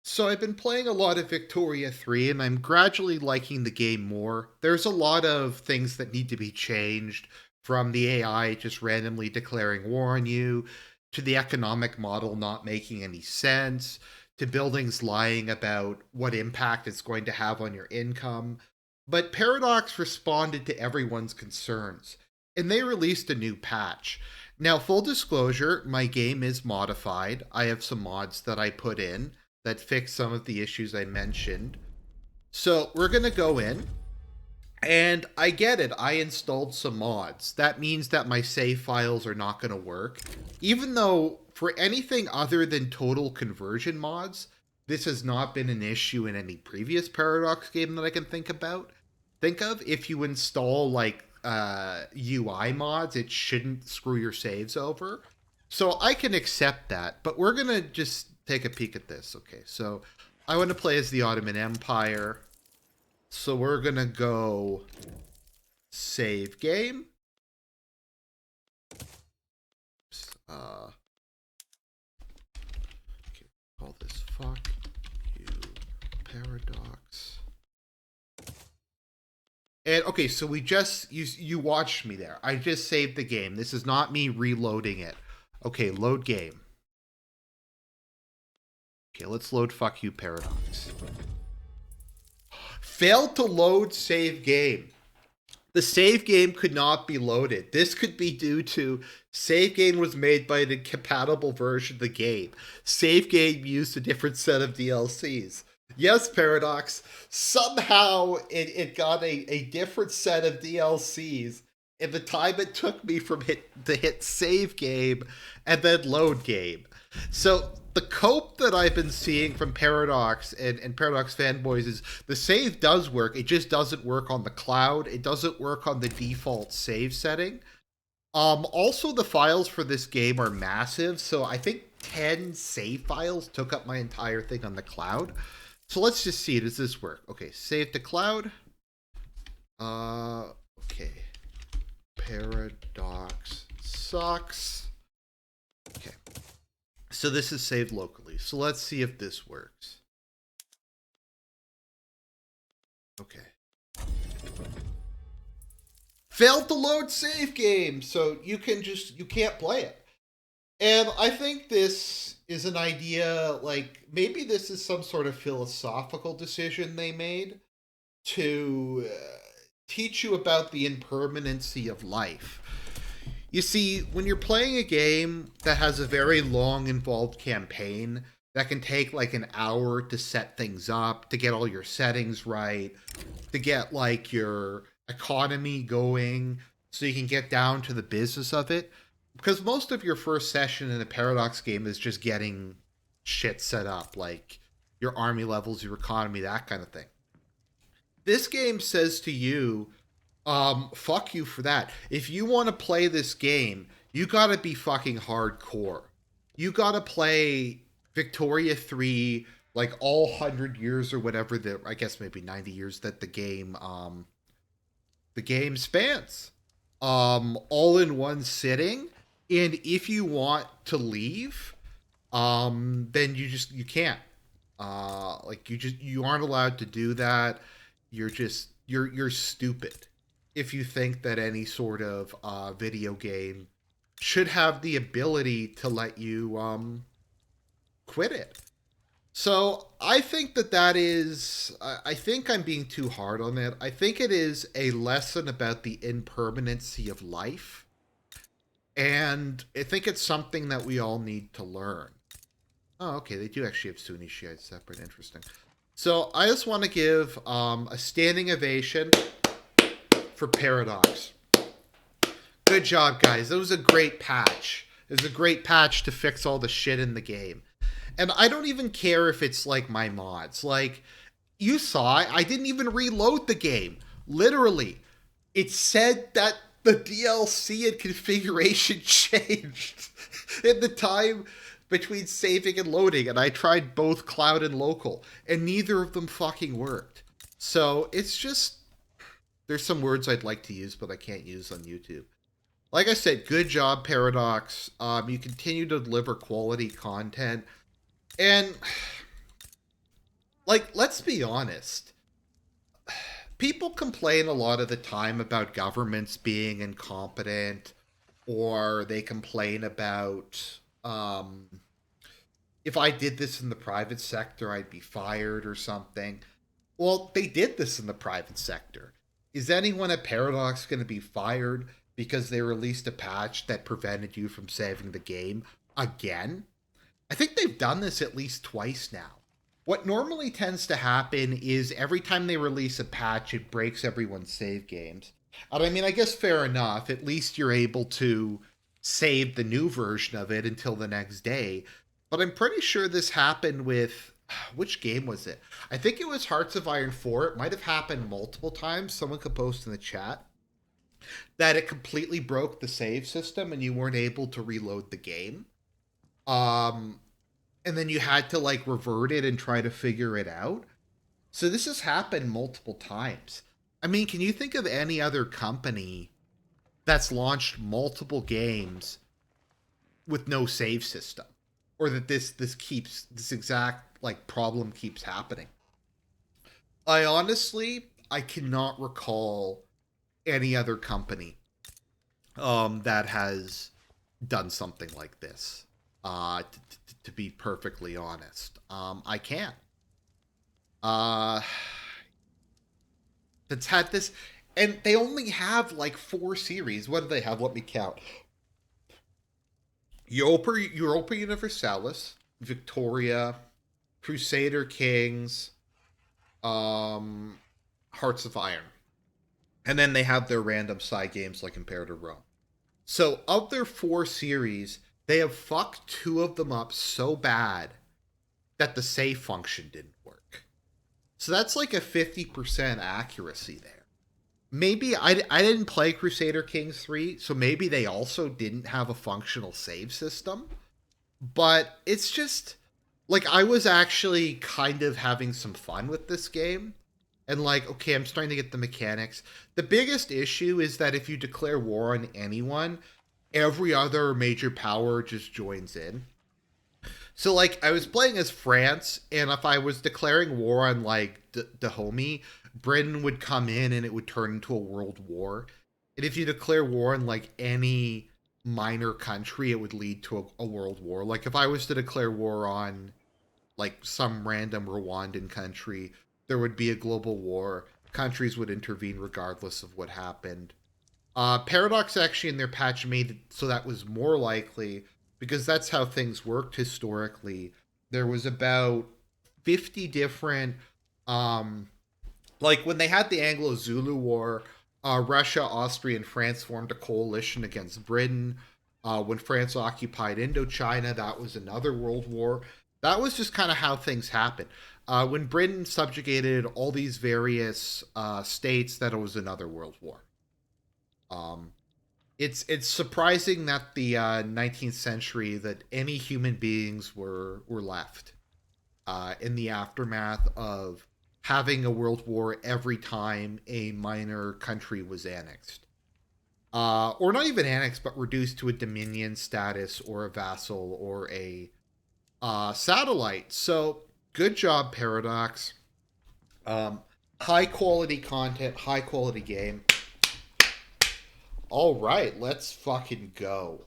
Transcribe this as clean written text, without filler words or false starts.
So I've been playing a lot of Victoria 3 and I'm gradually liking the game more. There's a lot of things that need to be changed, from the AI just randomly declaring war on you, to the economic model not making any sense, to buildings lying about what impact it's going to have on your income. But Paradox responded to everyone's concerns and they released a new patch. Now, full disclosure, my game is modified. I have some mods that I put in that fix some of the issues I mentioned. So we're going to go in, and I get it. I installed some mods. That means that my save files are not going to work. Even though for anything other than total conversion mods, this has not been an issue in any previous Paradox game that I can think of. If you install like UI mods, it shouldn't screw your saves over. So I can accept that, but we're gonna just take a peek at this. Okay, so I want to play as the Ottoman Empire. So we're gonna go save game. Okay, call this fuck you Paradox. And okay, so you watched me there. I just saved the game. This is not me reloading it. Okay, load game. Okay, let's load fuck you Paradox. Failed to load save game. The save game could not be loaded. This could be due to save game was made by an incompatible version of the game. Save game used a different set of DLCs. Yes, Paradox. Somehow it got a different set of DLCs in the time it took me to hit save game and then load game. So the cope that I've been seeing from Paradox and Paradox fanboys is the save does work. It just doesn't work on the cloud. It doesn't work on the default save setting. Also, the files for this game are massive. So I think 10 save files took up my entire thing on the cloud. So let's just see. Does this work? Okay, save to cloud. Okay. Paradox sucks. Okay. So this is saved locally. So let's see if this works. Okay. Failed to load save game. So you can't play it. And I think this is an idea, like, maybe this is some sort of philosophical decision they made to teach you about the impermanency of life. You see, when you're playing a game that has a very long, involved campaign that can take like an hour to set things up, to get all your settings right, to get like your economy going, so you can get down to the business of it, because most of your first session in a Paradox game is just getting shit set up, like your army levels, your economy, that kind of thing. This game says to you, fuck you for that. If you want to play this game, you gotta be fucking hardcore. You gotta play Victoria 3 like all 100 years or whatever, I guess maybe 90 years that the game spans. All in one sitting. And if you want to leave, then you can't. Like you aren't allowed to do that. You're stupid if you think that any sort of video game should have the ability to let you quit it. So I think that is. I think I'm being too hard on it. I think it is a lesson about the impermanency of life, and I think it's something that we all need to learn. Oh, okay. They do actually have Sunni Shiite separate. Interesting. So I just want to give a standing ovation for Paradox. Good job, guys. That was a great patch. It was a great patch to fix all the shit in the game. And I don't even care if it's like my mods. Like, you saw, I didn't even reload the game. Literally. It said that the DLC and configuration changed in the time between saving and loading, and I tried both cloud and local, and neither of them fucking worked. So it's just, there's some words I'd like to use, but I can't use on YouTube. Like I said, good job, Paradox. You continue to deliver quality content, and Like, let's be honest. People complain a lot of the time about governments being incompetent, or they complain about if I did this in the private sector, I'd be fired or something. Well, they did this in the private sector. Is anyone at Paradox going to be fired because they released a patch that prevented you from saving the game again? I think they've done this at least twice now. What normally tends to happen is every time they release a patch, it breaks everyone's save games. And I mean, I guess fair enough. At least you're able to save the new version of it until the next day. But I'm pretty sure this happened with which game was it? I think it was Hearts of Iron 4. It might have happened multiple times. Someone could post in the chat that it completely broke the save system and you weren't able to reload the game. Um, and then you had to like revert it and try to figure it out. So this has happened multiple times. I mean, can you think of any other company that's launched multiple games with no save system, or that this exact like problem keeps happening? I cannot recall any other company that has done something like this. To be perfectly honest, I can't. Uh, that's had this, and they only have like 4 series. What do they have? Let me count: Europa Universalis, Victoria, Crusader Kings, um, Hearts of Iron, and then they have their random side games like Imperative Rome. So of their 4 series, they have fucked 2 of them up so bad that the save function didn't work. So that's like a 50% accuracy there. Maybe I didn't play Crusader Kings 3, so maybe they also didn't have a functional save system. But it's just like I was actually kind of having some fun with this game. And like, okay, I'm starting to get the mechanics. The biggest issue is that if you declare war on anyone, every other major power just joins in. So like I was playing as France, and if I was declaring war on like Dahomey, Britain would come in and it would turn into a world war. And if you declare war on like any minor country, it would lead to a world war. Like if I was to declare war on like some random Rwandan country, there would be a global war. Countries would intervene regardless of what happened. Paradox actually in their patch made it so that was more likely because that's how things worked historically. There was about 50 different, um, like when they had the Anglo-Zulu War, Russia, Austria, and France formed a coalition against Britain. When France occupied Indochina, that was another world war. That was just kind of how things happened. When Britain subjugated all these various states, that was another world war. Um, it's surprising that the 19th century that any human beings were left in the aftermath of having a world war every time a minor country was annexed, or not even annexed, but reduced to a dominion status or a vassal or a satellite. So good job, Paradox. Um, High quality content, high quality game. All right, let's fucking go.